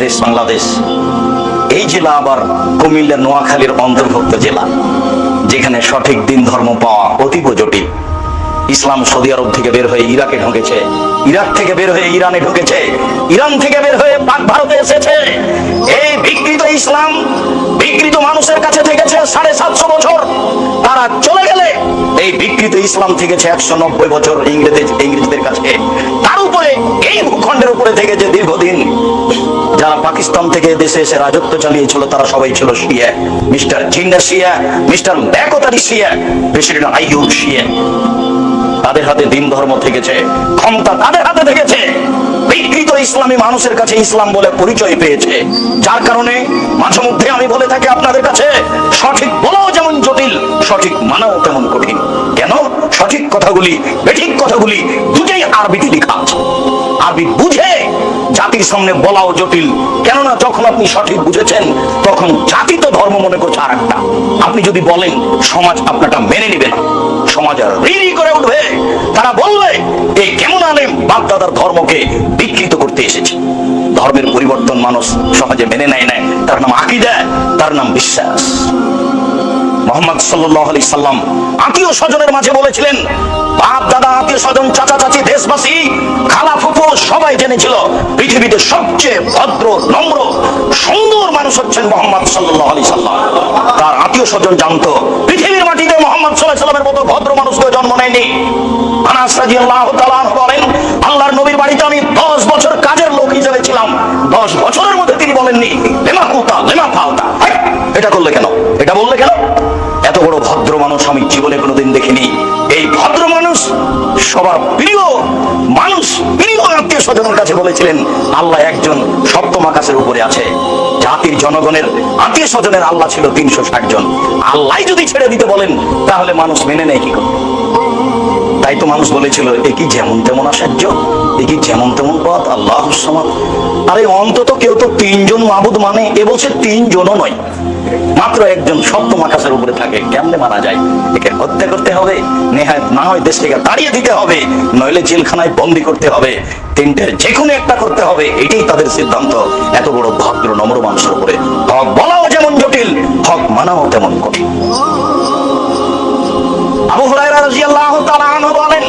দেশ বাংলাদেশ। এই জেলা আবার কুমিল্লা নোয়াখালীর অন্তর্ভুক্ত জেলা, যেখানে সঠিক দিন ধর্ম পাওয়া অতীব জটিল। ইসলাম সৌদি আরব থেকে বের হয়ে ইরাকে ঢুকেছে, ইরাক থেকে বের হয়ে ইরানে ঢুকেছে, ইরান থেকে বের হয়ে পাক ভারতে এসেছে। এই বিকৃত ইসলাম বিকৃত মানুষের কাছে থেকেছে 750 বছর। তারা চলে গেলে এই বিকৃত ইসলাম থেকেছে 190 বছর ইংরেজদের কাছে। তার উপরে এই ভূখণ্ডের উপরে থেকে যে দীর্ঘদিন যারা পাকিস্তান থেকে দেশে এসে রাজত্ব চালিয়েছিল, তারা সবাই ছিল শিয়া। মিস্টার জিন্না শিয়া, মিস্টার ব্যাকতারি শিয়া, প্রেসিডেন্ট আইয়ুব শিয়া। তাদের হাতে দিন ধর্ম থেকেছে, ক্ষমতা তাদের হাতে থেকেছে। বিকৃত ইসলামী মানুষের কাছে ইসলাম বলে পরিচয় পেয়েছে, যার কারণে মাঝে মধ্যে আমি বলে থাকি আপনাদের কাছে, সঠিক বলাও যেমন জটিল, সঠিক মানাও তেমন কঠিন। কেন? সঠিক কথাগুলি বেঠিক কথাগুলি দুটোই আরবিতে লেখা আছে। আরবি বুঝে জাতির সামনে বলাও জটিল, কেননা যখন আপনি সঠিক বুঝেছেন তখন জাতি তো ধর্ম মনে করছে আর একটা। আপনি যদি বলেন, সমাজ আপনারটা মেনে নিবে না, সমাজ রিরি করে উঠবে। তারা বলবে এই কেমন আলেম বাপ দাদার ধর্মকে বিকৃত করতে এসেছে। ধর্মের পরিবর্তন মানুষ সহজে মেনে নেয় না, তার নাম আকীদা, তার নাম বিশ্বাস। মুহাম্মদ সাল্লাল্লাহু আলাইহি সাল্লাম আত্মীয় স্বজনের মাঝে বলেছিলেন, বাপ দাদা আত্মীয় স্বজন চাচা চাচি দেশবাসী খালা ফুফু সবাই জেনেছিল পৃথিবীতে সবচেয়ে ভদ্র নম্র সুন্দর মানুষ হচ্ছেন মুহাম্মদ সাল্লাল্লাহু আলাইহি সাল্লাম। তার আত্মীয় স্বজন জানতো পৃথিবীর মাটিতে মুহাম্মদ সাল্লাল্লাহু আলাইহি সাল্লামের মতো ভদ্র মানুষ কেউ জন্ম নেয়নি। আনাস রাদিয়াল্লাহু তাআলা বলেন, আল্লাহর নবীর বাড়িতে আমি 10 বছর কাজের লোক হিসেবে ছিলাম। 10 বছরের মধ্যে তিনি বলেননি লেমা কুতা লেমা ফাউতা, এটা করলে কেন, এটা বললে কেন? এত বড় ভদ্র মানুষ আমি জীবনে কোনোদিন দেখিনি। এই ভদ্র মানুষ সবার প্রিয় মানুষ, প্রিয় আত্মীয় স্বজনের কাছে বলেছিলেন, আল্লাহ একজন সপ্তম আকাশের উপরে আছে। জাতির জনগণের আত্মীয় স্বজনের আল্লাহ ছিল 360 জন। আল্লাহ যদি ছেড়ে দিতে বলেন তাহলে মানুষ মেনে নেয় কি করে? তাই তো মানুষ বলেছিল, এ কি যেমন তেমন আশ্চর্য, এ কি যেমন তেমন পথ, আল্লাহুস সামাদ। আরে অন্তত কেউ তো 3 জন মাবুদ মানে, এ বলছে 3 জনও নয়, মাত্র একজন সপ্তম আকাশের উপরে থাকে। কেমনে মারা যায়? একে হত্যা করতে হবে, নেহায় না হয় দেশ থেকে তাড়িয়ে দিতে হবে, নইলে জেলখানায় বন্দী করতে হবে, তিনটের যে কোনো একটা করতে হবে। এটাই তাদের সিদ্ধান্ত। এত বড় ভদ্র নম্র মানুষের উপরে হক বলাও যেমন জটিল, হক মানাও তেমন কঠিন। আবু হুরায়রা রাদিয়াল্লাহু তাআলা আনহু বলেন,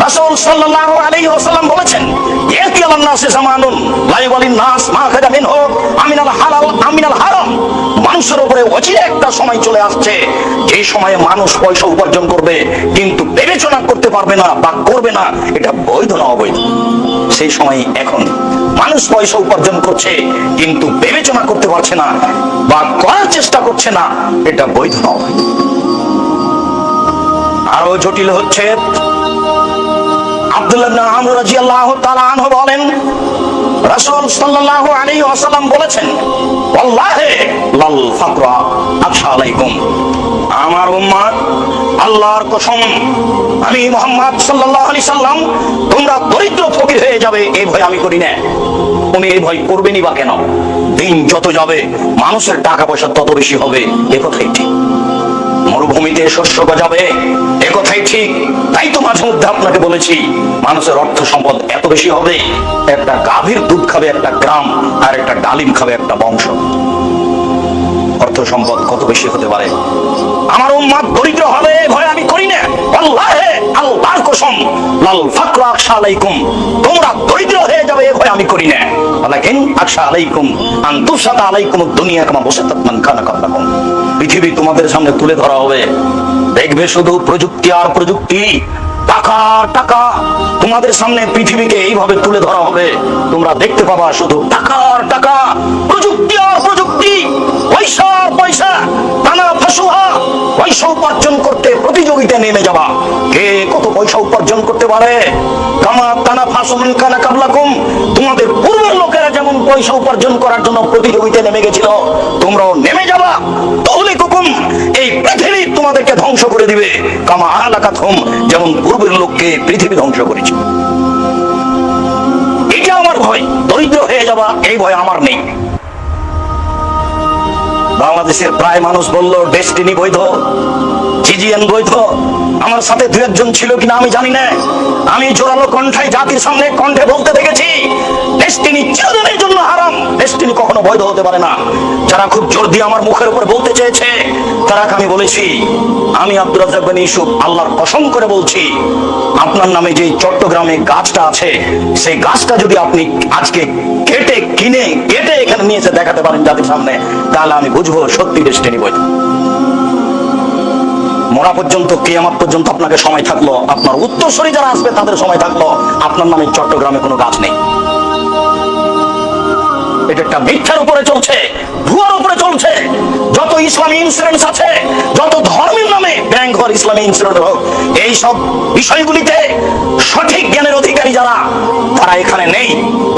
রাসূল সাল্লাল্লাহু আলাইহি ওয়াসাল্লাম বলেছেন, ইয়াতি আলান নাসি জামানুন লা ইয়ালিন নাস মা খাদা মিনহু আমিনাল হালাল আমিনাল হারাম। মানুষের উপরে অচিরে একটা সময় চলে আসছে, যে সময়ে মানুষ পয়সা উপার্জন করবে কিন্তু বিবেচনা করতে পারবে না বা করবে না এটা বৈধ না অবৈধ। সেই সময় এখন মানুষ পয়সা উপার্জন করছে কিন্তু বিবেচনা করতে পারছে না বা করার চেষ্টা করছে না, এটা বৈধ না অবৈধ। আরো জটিল হচ্ছে, আব্দুল্লাহ ইবনে আমর রাদিয়াল্লাহু তাআলা আনহু বলেন, রাসূল সাল্লাল্লাহু আলাইহি ওয়াসাল্লাম বলেছেন, ওয়াল্লাহি লাল ফাকরা আখশা আলাইকুম। আমার উম্মত, আল্লাহর কসম, আমি মুহাম্মদ সাল্লাল্লাহু আলাইহি সাল্লাম তোমরা দরিদ্র ফকির হয়ে যাবে এই ভয় আমি করি না। উনি এই ভয় করবেনই বা কেন? দিন যত যাবে মানুষের টাকা পয়সা তত বেশি হবে, এ কথাই ঠিক। মরুভূমিতে শস্য গজাবে, এ কথাই ঠিক। তাই তো মাঝে মধ্যে আপনাকে বলেছি, মানুষের অর্থ সম্পদ এত বেশি হবে, একটা গাভীর দুধ খাবে একটা গ্রাম, আর একটা ডালিম খাবে একটা বংশ। অর্থ সম্পদ কত বেশি হতে পারে। আমার উম্মত দরিদ্র হবে ভয় আমি করি না। আল্লাহে আল্লাহর কসম, লাল ফাকরা আখশা আলাইকুম, তোমরা দরিদ্র হয়ে যাবে এই ভয় আমি করি না। ওয়ালাকিন আখশা আলাইকুম আন তুসাতা আলাইকুমুদ দুনিয়া কামা বাসাতাত মান কানা ক্বাবলাকুম। পৃথিবী তোমাদের সামনে তুলে ধরা হবে, দেখবে শুধু প্রযুক্তি আর প্রযুক্তি, টাকা টাকা। তোমাদের সামনে পৃথিবীকে এইভাবে তুলে ধরা হবে, তোমরা দেখতে পাবা শুধু টাকা আর টাকা, প্রযুক্তি আর প্রযুক্তি, পয়সা আর পয়সা। টানা ফাসুহা, পয়সা উপার্জন করতে প্রতিযোগিতা নেমে যাবা, কে কত পয়সা উপার্জন করতে পারে। কামা টানা ফাসুমান কানা কাবলাকুম, তোমাদের পূর্বের লোকেরা যেমন পয়সা উপার্জন করার জন্য প্রতিযোগিতায় নেমে গেছিল, তোমরাও নেমে যাবা। তাহলে কুকুম, এই পৃথিবী তোমাদেরকে ধ্বংস করে দিবে। কামা আলাকাতহুম, যেমন পূর্বের লোককে পৃথিবী ধ্বংস করেছে। এটা আমার ভয়, দরিদ্র হয়ে যাবা এই ভয় আমার নেই। বাংলাদেশের প্রায় মানুষ বলল ডেস্টিনি বৈধ, জিজিএন বৈধ। আমার সাথে 2 একজন ছিল কিনা আমি জানি না। আমি জোরালো কণ্ঠায় জাতির সামনে কণ্ঠে বলতে দেখেছি, ডেস্টিনি চিরদিনের জন্য হারাম, ডেস্টিনি বৈধ হতে পারে না। যারা খুব জোর দিয়ে আমার মুখের উপর বলতে চেয়েছে, তারা আমি বলেছি, আমি আব্দুর রাজ্জাক বিন ইউসুফ আল্লাহর কসম করে বলছি, আপনার নামে যে চট্টগ্রামে গাছটা আছে, সেই গাছটা যদি আপনি আজকে কেটে এখানে নিয়ে এসে দেখাতে পারেন জাতির সামনে, তাহলে আমি বুঝবো সত্যি ডেস্টিনি বৈধ। মরা পর্যন্ত, কিয়ামত পর্যন্ত আপনাকে সময় থাকলো, আপনার উত্তরসূরি যারা আসবে তাদের সময় থাকলো, আপনার নামে চট্টগ্রামে কোনো গাছ নেই। এটা একটা মিথ্যার উপরে চলছে, ভুয়ার উপরে চলছে। যত ইসলামী ইন্স্যুরেন্স আছে, যত ধর্মের নামে ব্যাংক হোক, ইসলামী ইন্স্যুরেন্স হোক, এই সব বিষয়গুলিতে সঠিক জ্ঞানের অধিকারী যারা, তারা এখানে নেই।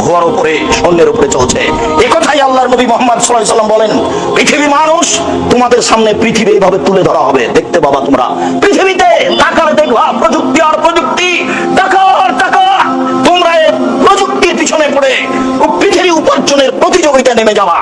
ভুয়ার উপরে, সৈন্যের উপরে চলছে। একথাই আল্লাহর নবী মুহাম্মদ সাল্লাল্লাহু আলাইহি ওয়াসাল্লাম বলেন, পৃথিবী মানুষ তোমাদের সামনে পৃথিবী এইভাবে তুলে ধরা হবে, দেখতে বাবা তোমরা পৃথিবীতে টাকার দেখবা, প্রযুক্তি আর প্রযুক্তি, টাকা আর টাকা। তোমরা এই প্রযুক্তির পিছনে পড়ে পৃথিবী উপার্জনের প্রতিযোগিতা নেমে যাওয়া।